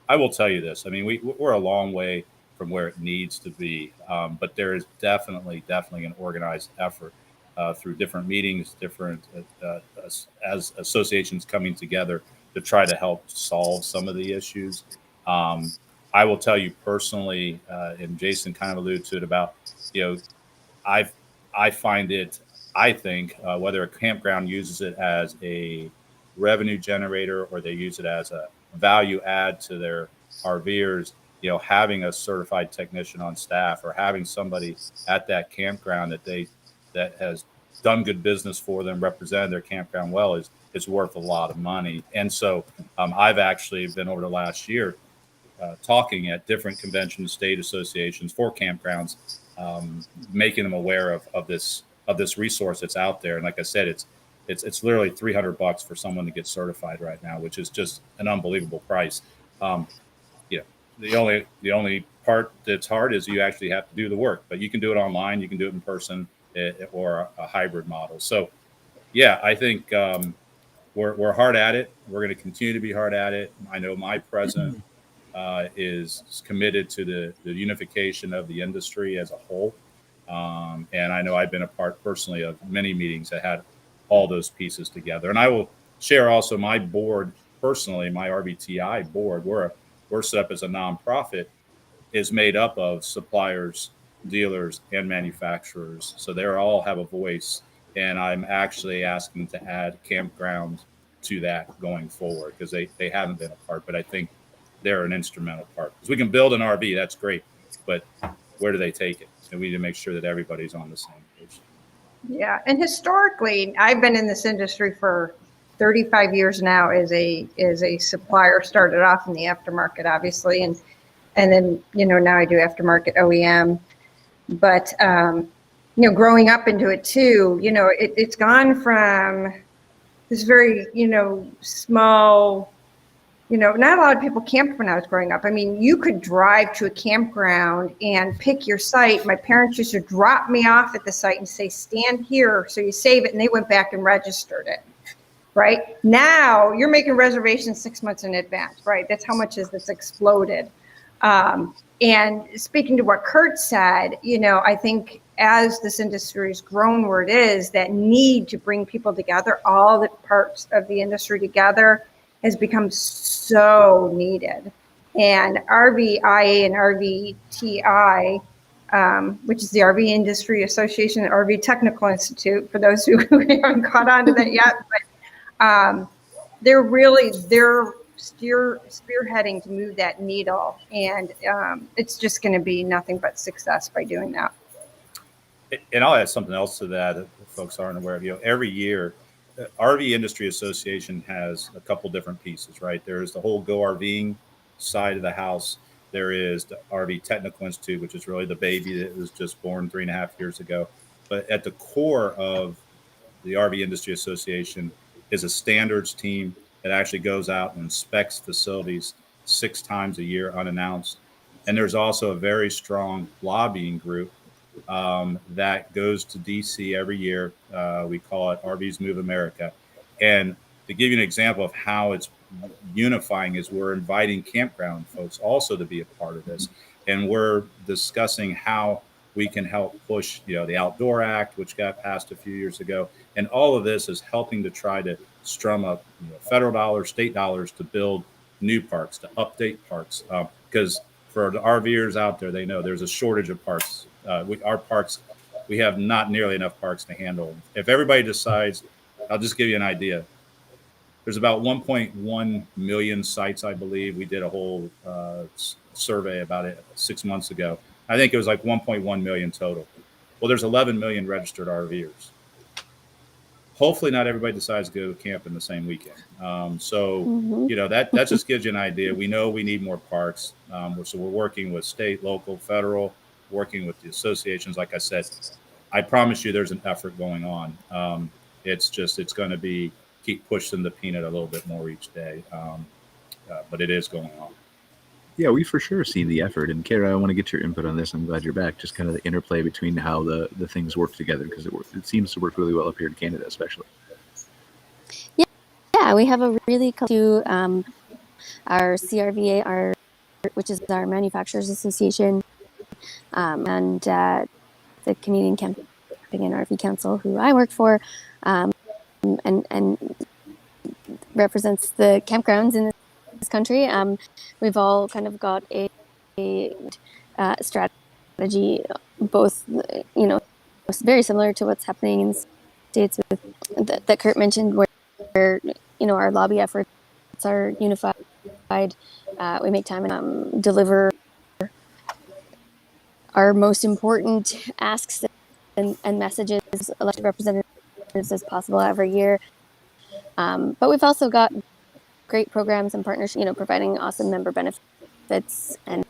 I will tell you this. I mean, we're a long way from where it needs to be, but there is definitely an organized effort through different meetings, as associations coming together to try to help solve some of the issues. I will tell you personally, and Jason kind of alluded to it about, I find it, I think, whether a campground uses it as a revenue generator or they use it as a value add to their RVers, having a certified technician on staff or having somebody at that campground that has done good business for them, represented their campground well, is worth a lot of money. And so I've actually been over the last year talking at different conventions, state associations for campgrounds, making them aware of this resource that's out there. And like I said, it's literally $300 for someone to get certified right now, which is just an unbelievable price. The only part that's hard is you actually have to do the work, but you can do it online, you can do it in person, or a hybrid model. So yeah, I think we're hard at it. We're going to continue to be hard at it. I know my president is committed to the unification of the industry as a whole. And I know I've been a part personally of many meetings that had all those pieces together. And I will share also my board personally, my RVTI board, we're set up as a nonprofit, is made up of suppliers, dealers, and manufacturers. So they all have a voice. And I'm actually asking to add campgrounds to that going forward because they haven't been a part, but I think they're an instrumental part. Because we can build an RV, that's great, but where do they take it? And we need to make sure that everybody's on the same page. Yeah, and historically, I've been in this industry for 35 years now as a supplier. Started off in the aftermarket, obviously, and then now I do aftermarket OEM. But growing up into it too, it's gone from this very small. Not a lot of people camped when I was growing up. I mean, you could drive to a campground and pick your site. My parents used to drop me off at the site and say, stand here. So you save it. And they went back and registered it. Right now, you're making reservations 6 months in advance. Right. That's how much it's exploded. And speaking to what Kurt said, I think as this industry has grown where it is, that need to bring people together, all the parts of the industry together, has become so needed. And RVIA and RVTI, which is the RV Industry Association and RV Technical Institute, for those who haven't caught on to that yet, but they're spearheading to move that needle, and it's just going to be nothing but success by doing that. And I'll add something else to that folks aren't aware of. Every year, the RV Industry Association has a couple different pieces, right? There's the whole Go RVing side of the house. There is the RV Technical Institute, which is really the baby that was just born 3.5 years ago. But at the core of the RV Industry Association is a standards team that actually goes out and inspects facilities 6 times a year unannounced. And there's also a very strong lobbying group that goes to DC every year. We call it RVs Move America. And to give you an example of how it's unifying is we're inviting campground folks also to be a part of this. And we're discussing how we can help push, the Outdoor Act, which got passed a few years ago. And all of this is helping to try to strum up federal dollars, state dollars to build new parks, to update parks. Because for the RVers out there, they know there's a shortage of parks. Our parks, we have not nearly enough parks to handle. If everybody decides, I'll just give you an idea. There's about 1.1 million sites, I believe. We did a whole survey about it 6 months ago. I think it was like 1.1 million total. Well, there's 11 million registered RVers. Hopefully not everybody decides to go camp in the same weekend. That just gives you an idea. We know we need more parks. So we're working with state, local, federal, working with the associations. Like I said, I promise you there's an effort going on. It's going to be keep pushing the peanut a little bit more each day. But it is going on. Yeah, we for sure see the effort. And Cara, I want to get your input on this. I'm glad you're back. Just kind of the interplay between how the things work together, because it seems to work really well up here in Canada, especially. Yeah, we have a really close to our CRVA, which is our Manufacturers Association, and the Canadian Camping and RV Council, who I work for, and represents the campgrounds in this country. We've all kind of got a strategy, both, very similar to what's happening in the States with that Kurt mentioned, where our lobby efforts are unified. We make time and deliver our most important asks and messages, elected representatives, as possible every year. But we've also got great programs and partnerships, providing awesome member benefits and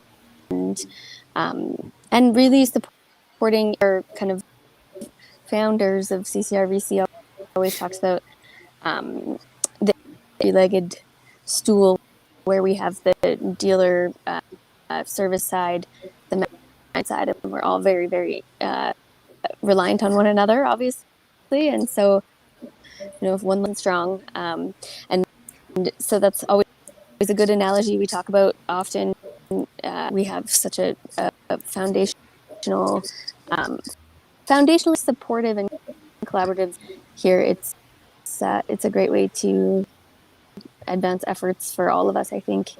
really supporting our kind of founders of CCRVC. Always talks about the three-legged stool, where we have the dealer service side, the management side, and we're all very, very reliant on one another, obviously. And so, if one looks strong, and so that's always a good analogy we talk about often. We have such a foundationally supportive and collaborative here. It's a great way to advance efforts for all of us, I think,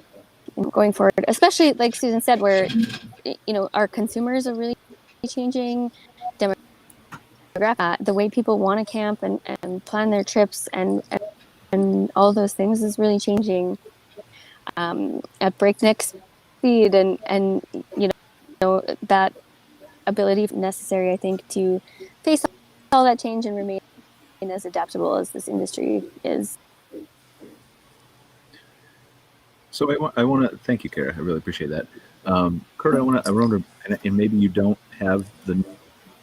going forward, especially like Susan said, where our consumers are really changing, the way people want to camp and plan their trips and all those things is really changing at breakneck speed, and that ability necessary, I think, to face all that change and remain as adaptable as this industry is. So I want to thank you, Cara. I really appreciate that. Kurt, I wonder, and maybe you don't have the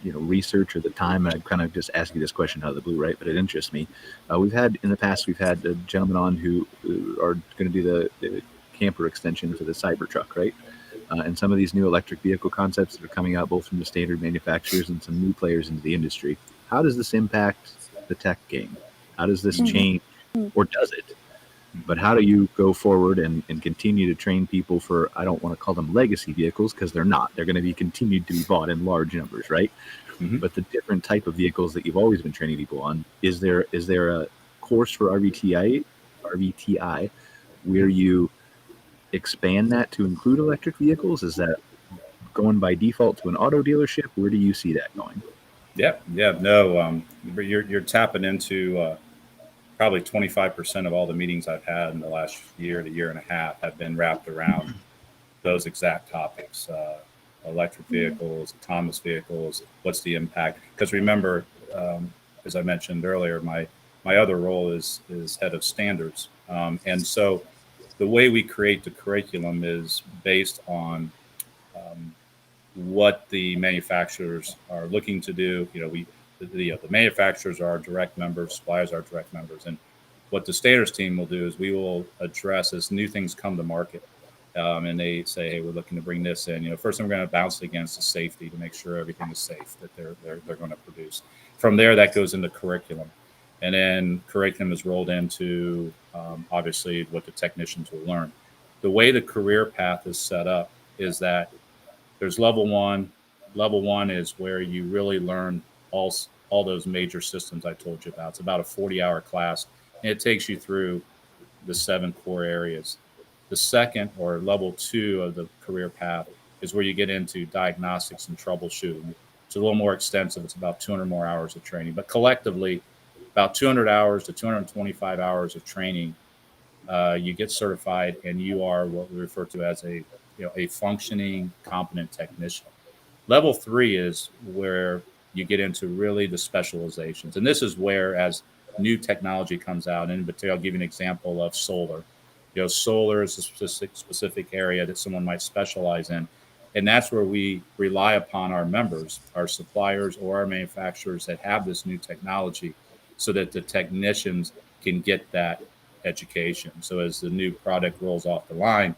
research or the time. And I kind of just ask you this question out of the blue, right? But it interests me. We've had a gentleman on who are going to do the camper extension for the Cybertruck, right? And some of these new electric vehicle concepts that are coming out both from the standard manufacturers and some new players into the industry. How does this impact the tech game? How does this change, or does it? But how do you go forward and continue to train people for, I don't want to call them legacy vehicles because they're not. They're going to be continued to be bought in large numbers, right? Mm-hmm. But the different type of vehicles that you've always been training people on, is there a course for RVTI where you expand that to include electric vehicles? Is that going by default to an auto dealership? Where do you see that going? No, you're tapping into probably 25% of all the meetings I've had in the last year to year and a half have been wrapped around those exact topics. Electric vehicles, autonomous vehicles, what's the impact? Because remember, as I mentioned earlier, my other role is head of standards. And so the way we create the curriculum is based on what the manufacturers are looking to do. The manufacturers are our direct members, suppliers are direct members. And what the standards team will do is we will address as new things come to market. And they say, hey, we're looking to bring this in. First thing we're going to bounce against is safety to make sure everything is safe that they're going to produce. From there, that goes into curriculum. And then curriculum is rolled into, obviously, what the technicians will learn. The way the career path is set up is that there's level one. Level one is where you really learn all those major systems I told you about. It's about a 40-hour class, and it takes you through the 7 core areas. The second, or level 2 of the career path, is where you get into diagnostics and troubleshooting. It's a little more extensive. It's about 200 more hours of training, but collectively, about 200 hours to 225 hours of training, you get certified, and you are what we refer to as a functioning, competent technician. Level 3 is where you get into really the specializations. And this is where, as new technology comes out, and I'll give you an example of solar. Solar is a specific area that someone might specialize in. And that's where we rely upon our members, our suppliers, or our manufacturers that have this new technology so that the technicians can get that education. So as the new product rolls off the line,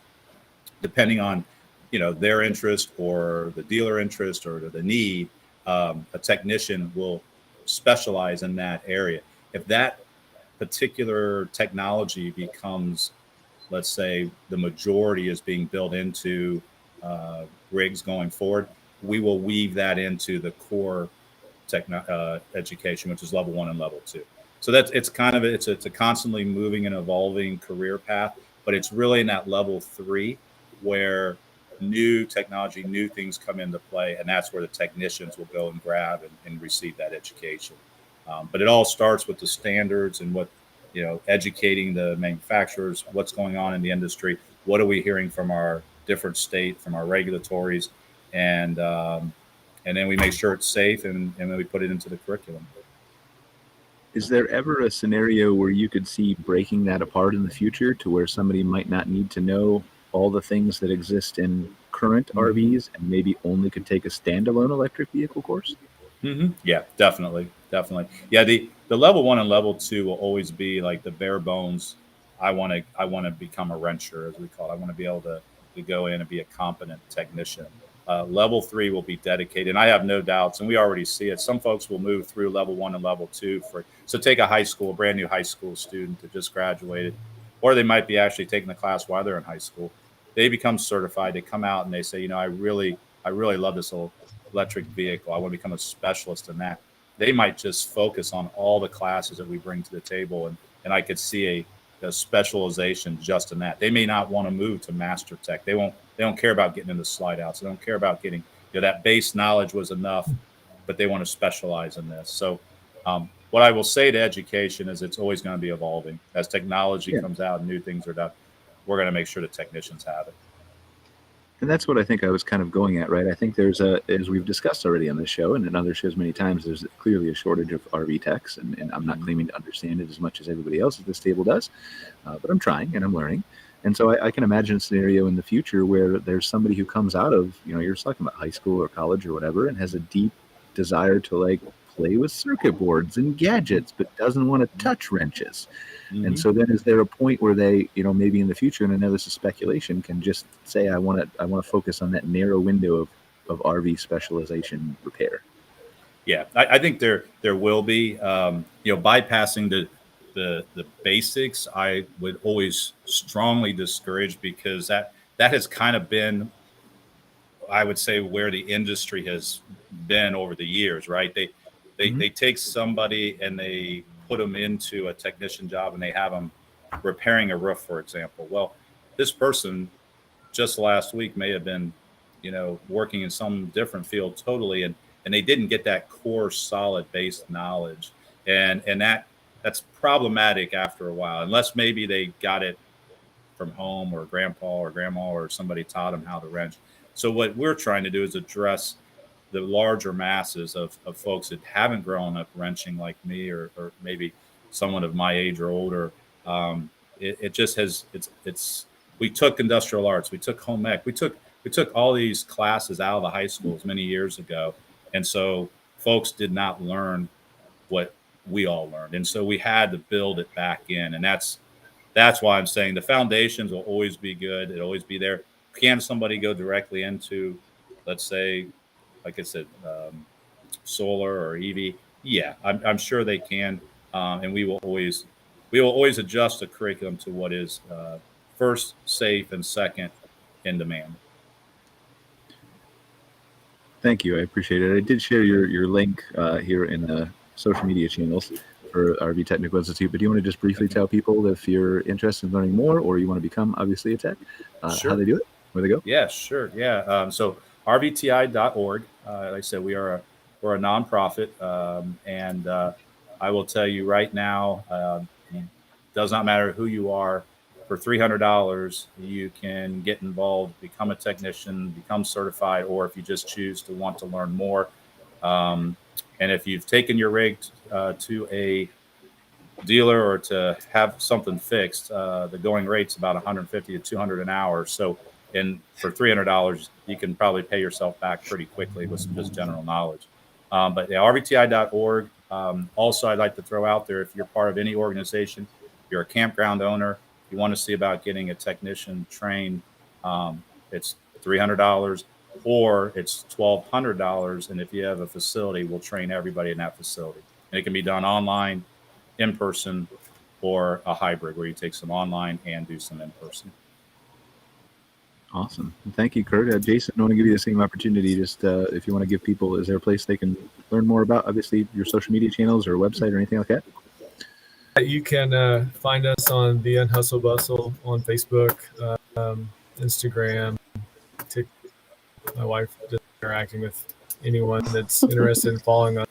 depending on their interest or the dealer interest or the need, a technician will specialize in that area. If that particular technology becomes, let's say, the majority is being built into rigs going forward, we will weave that into the core education, which is level 1 and level 2. So it's a constantly moving and evolving career path, but it's really in that level 3 where new technology, new things come into play, and that's where the technicians will go and grab and receive that education. But it all starts with the standards and educating the manufacturers, what's going on in the industry, what are we hearing from our different state, from our regulatories, and then we make sure it's safe, and then we put it into the curriculum. Is there ever a scenario where you could see breaking that apart in the future to where somebody might not need to know all the things that exist in current RVs and maybe only could take a standalone electric vehicle course? Mm-hmm. Yeah, definitely. Yeah, the level 1 and level 2 will always be like the bare bones. I want to become a wrencher, as we call it. I want to be able to go in and be a competent technician. Level 3 will be dedicated, and I have no doubts, and we already see it. Some folks will move through level 1 and level 2 so take a brand new high school student that just graduated, or they might be actually taking the class while they're in high school. They become certified. They come out and they say, I really love this electric vehicle. I want to become a specialist in that. They might just focus on all the classes that we bring to the table, and I could see a specialization just in that. They may not want to move to master tech. They don't care about getting into slide outs. They don't care about getting, that base knowledge was enough, but they want to specialize in this. So what I will say to education is it's always going to be evolving. As technology comes out and new things are done, we're going to make sure the technicians have it. And that's what I think I was kind of going at, right? I think there's as we've discussed already on this show and in other shows many times, there's clearly a shortage of RV techs, and I'm not claiming to understand it as much as everybody else at this table does, but I'm trying and I'm learning. And so I can imagine a scenario in the future where there's somebody who comes out of, you're just talking about high school or college or whatever, and has a deep desire to like play with circuit boards and gadgets, but doesn't want to touch wrenches. Mm-hmm. And so then is there a point where they, maybe in the future, and I know this is speculation, can just say, I want to focus on that narrow window of RV specialization repair? Yeah, I think there will be, bypassing the basics. I would always strongly discourage, because that has kind of been, I would say, where the industry has been over the years, right? They take somebody and they put them into a technician job, and they have them repairing a roof, for example. Well, this person just last week may have been, working in some different field totally, and they didn't get that core solid base knowledge, and that's problematic after a while, unless maybe they got it from home, or grandpa or grandma or somebody taught them how to wrench. So what we're trying to do is address the larger masses of folks that haven't grown up wrenching like me, or maybe someone of my age or older. It just has, we took industrial arts, we took home ec, we took all these classes out of the high schools many years ago. And so folks did not learn what we all learned. And so we had to build it back in. And that's why I'm saying the foundations will always be good. It'll always be there. Can somebody go directly into, let's say, like I said, solar or EV? Yeah, I'm sure they can. And we will always adjust the curriculum to what is first safe and second in demand. Thank you. I appreciate it. I did share your link here in the social media channels for RV Technical Institute, but do you want to just briefly tell people if you're interested in learning more, or you want to become obviously a tech, sure, how they do it, where they go? Yeah, sure. Yeah. So RVTI.org, like I said, we're a nonprofit. And I will tell you right now, it does not matter who you are. For $300, you can get involved, become a technician, become certified, or if you just choose to want to learn more. And if you've taken your rig to a dealer or to have something fixed, the going rate's about $150 to $200 an hour. So, for $300, you can probably pay yourself back pretty quickly with some just general knowledge. But yeah, RVTI.org. Also, I'd like to throw out there, if you're part of any organization, you're a campground owner, you want to see about getting a technician trained, it's $300 or it's $1,200. And if you have a facility, we'll train everybody in that facility. And it can be done online, in person, or a hybrid where you take some online and do some in person. Awesome. Thank you, Kurt. Jason, I want to give you the same opportunity. Just if you want to give people, is there a place they can learn more about, obviously, your social media channels or website or anything like that? You can find us on the Unhustle Bustle on Facebook, Instagram, TikTok. My wife just interacting with anyone that's interested in following us.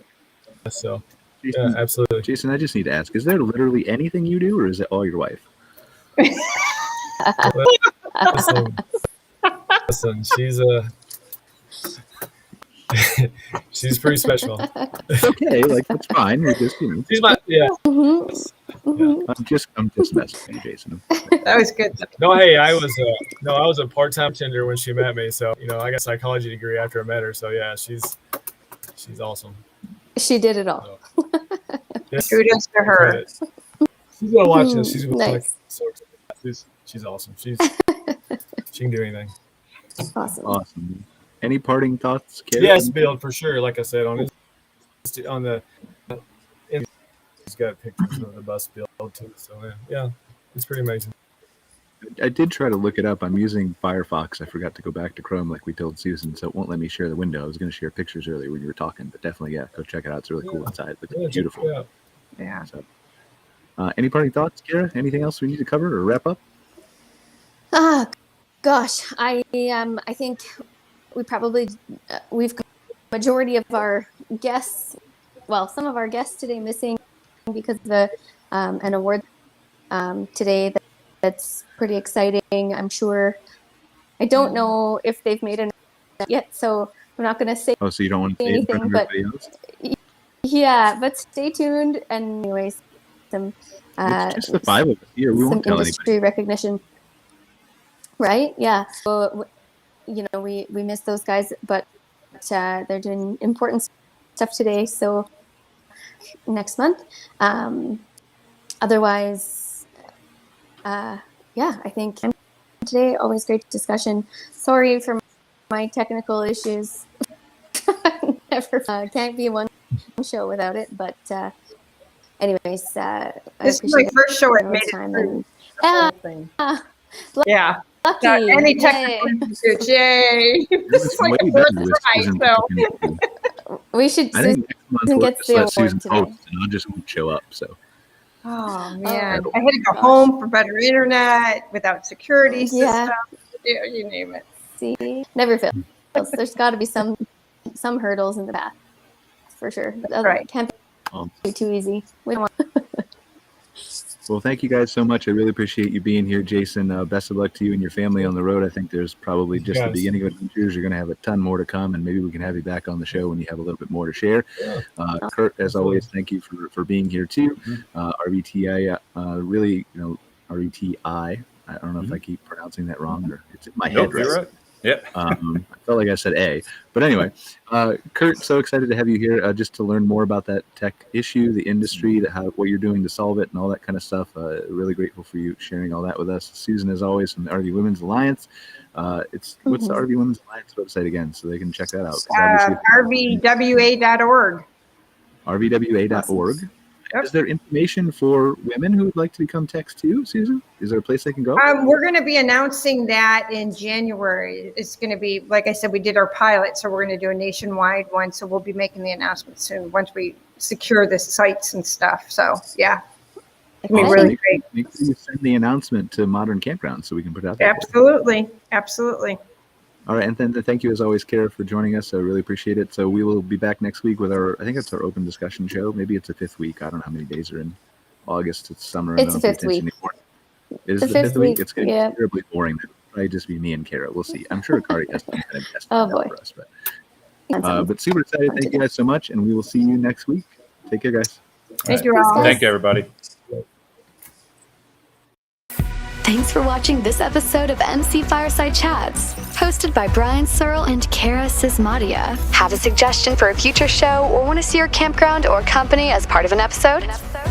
So, Jason, yeah, absolutely. Jason, I just need to ask, is there literally anything you do, or is it all your wife? Listen, she's pretty special. Okay, like that's fine. You're just, She's my, yeah. I'm just messing with you, Jason. That was good. No, hey, I was a part-time tender when she met me. So, I got a psychology degree after I met her. So yeah, she's awesome. She did it all. So, yes, kudos to her. She's gonna watch this. She's nice. She's awesome. She can do anything. Awesome. Any parting thoughts, Cara? Yes, build for sure. Like I said, on the he's got pictures of the bus build too. So yeah, it's pretty amazing. I did try to look it up. I'm using Firefox. I forgot to go back to Chrome like we told Susan, so it won't let me share the window. I was going to share pictures earlier when you were talking, but definitely, yeah, go check it out. It's really cool inside. It's beautiful. Yeah. So, any parting thoughts, Cara? Anything else we need to cover or wrap up? Gosh, I think we've majority of our guests. Well, some of our guests today missing because of an award today that's pretty exciting. I'm sure. I don't know if they've made an yet, so I'm not going to say. Oh, so you don't want to say anything, but yeah, but stay tuned. And anyways, some it's just the five of us here. We won't tell industry anybody. recognition. Right? Yeah. So, we miss those guys, but they're doing important stuff today. So next month. Otherwise, I think today, always great discussion. Sorry for my technical issues. Never can't be one show without it, but anyways, I This is my appreciate first show. It made it time through and the whole thing. Yeah. lucky. Any Yay. technical issues, yay. This is like a first try, so. We should. I think next month Susan we'll gets just the let award Susan today. host, and I just won't show up. So. Oh man, Oh, I had to go gosh. home for better internet without security Yeah. system. Yeah, you name it. See, never fails. There's got to be some hurdles in the path for sure. Right. Can't be too easy. We don't want. Well, thank you guys so much. I really appreciate you being here, Jason. Best of luck to you and your family on the road. I think there's probably just the beginning of adventures. You're going to have a ton more to come, and maybe we can have you back on the show when you have a little bit more to share. Kurt, as always, thank you for being here too. RVTI, really, RVTI. I don't know if I keep pronouncing that wrong or it's in my head. Right. Yep. I felt like I said A, but anyway, Kurt, so excited to have you here just to learn more about that tech issue, the industry, what you're doing to solve it, and all that kind of stuff. Really grateful for you sharing all that with us. Susan, as always, from the RV Women's Alliance. What's the RV Women's Alliance website again, so they can check that out? RVWA.org. RVWA.org. Yep. Is there information for women who would like to become techs too, Susan? Is there a place they can go? We're going to be announcing that in January. It's going to be, like I said, we did our pilot, so we're going to do a nationwide one. So we'll be making the announcement soon once we secure the sites and stuff. So yeah, it's going to be really great. Make sure you send the announcement to Modern Campground so we can put it out there. Absolutely. All right, and then thank you as always, Cara, for joining us. I really appreciate it. So we will be back next week with I think it's our open discussion show. Maybe it's a fifth week. I don't know how many days are in August. It's summer. It's the fifth week. It is the fifth week. It's going to be terribly boring. It'll probably just be me and Cara. We'll see. I'm sure Kari has some kind of test for us. But super excited. Thank you guys so much, and we will see you next week. Take care, guys. Thank you all. Thank you, everybody. Thanks for watching this episode of MC Fireside Chats, hosted by Brian Searl and Cara Csizmadia. Have a suggestion for a future show or want to see your campground or company as part of an episode?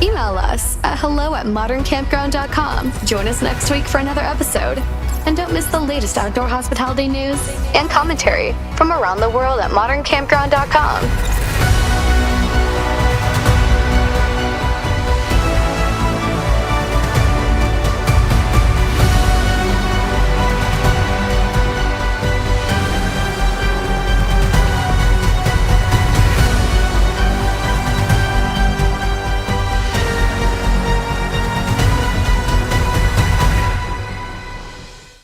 Email us at hello@moderncampground.com. Join us next week for another episode. And don't miss the latest outdoor hospitality news and commentary from around the world at moderncampground.com.